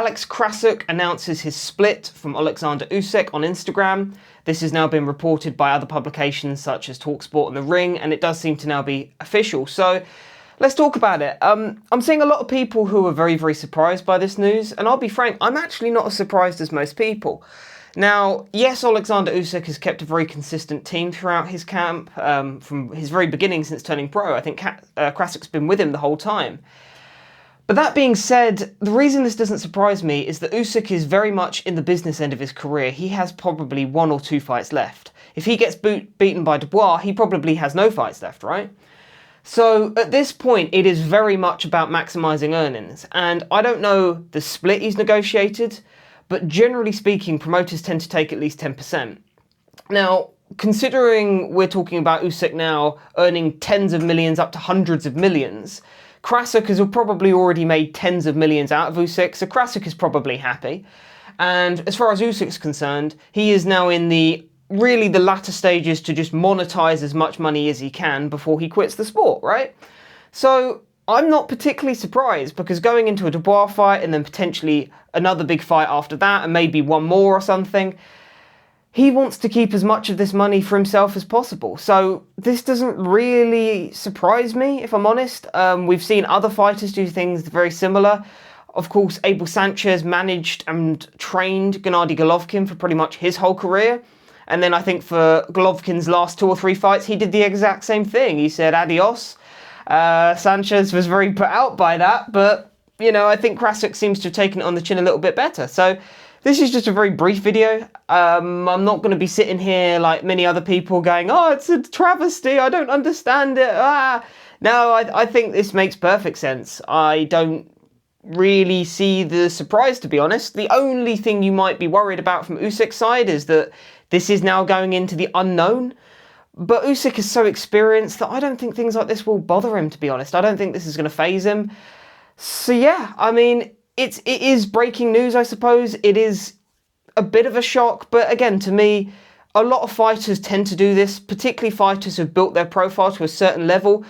Alex Krassyuk announces his split from Oleksandr Usyk on Instagram. This has now been reported by other publications such as TalkSport and The Ring, and it does seem to now be official. So let's talk about it. I'm seeing a lot of people who are very, very surprised by this news, and I'll be frank, I'm actually not as surprised as most people. Now, yes, Oleksandr Usyk has kept a very consistent team throughout his camp, from his very beginning since turning pro. I think Krassyuk's been with him the whole time. But that being said, the reason this doesn't surprise me is that Usyk is very much in the business end of his career. He has probably 1 or 2 fights left. If he gets beaten by Dubois, he probably has no fights left, right? So at this point, it is very much about maximising earnings. And I don't know the split he's negotiated, but generally speaking, promoters tend to take at least 10%. Now, considering we're talking about Usyk now earning tens of millions up to hundreds of millions, Krassyuk has probably already made tens of millions out of Usyk, so Krassyuk is probably happy. And as far as Usyk's concerned, he is now in the latter stages to just monetize as much money as he can before he quits the sport, right? So I'm not particularly surprised, because going into a Dubois fight and then potentially another big fight after that and maybe one more or something, he wants to keep as much of this money for himself as possible. So this doesn't really surprise me, if I'm honest. We've seen other fighters do things very similar. Of course, Abel Sanchez managed and trained Gennady Golovkin for pretty much his whole career. And then I think for Golovkin's last 2 or 3 fights, he did the exact same thing. He said adios. Sanchez was very put out by that, but, you know, I think Krassyuk seems to have taken it on the chin a little bit better. So this is just a very brief video. I'm not going to be sitting here like many other people going, oh, it's a travesty, I don't understand it. No, I think this makes perfect sense. I don't really see the surprise, to be honest. The only thing you might be worried about from Usyk's side is that this is now going into the unknown. But Usyk is so experienced that I don't think things like this will bother him, to be honest. I don't think this is going to faze him. So yeah, I mean, it is breaking news, I suppose. It is a bit of a shock, but again, to me, a lot of fighters tend to do this, particularly fighters who've built their profile to a certain level.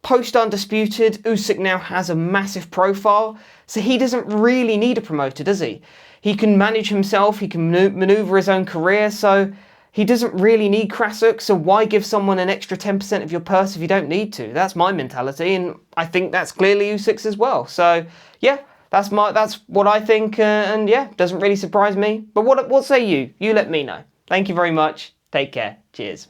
Post Undisputed, Usyk now has a massive profile, so he doesn't really need a promoter, does he? He can manage himself, he can maneuver his own career, so he doesn't really need Krassyuk, so why give someone an extra 10% of your purse if you don't need to? That's my mentality, and I think that's clearly Usyk's as well. So yeah, that's what I think, and yeah, doesn't really surprise me. But what say you? You let me know. Thank you very much. Take care. Cheers.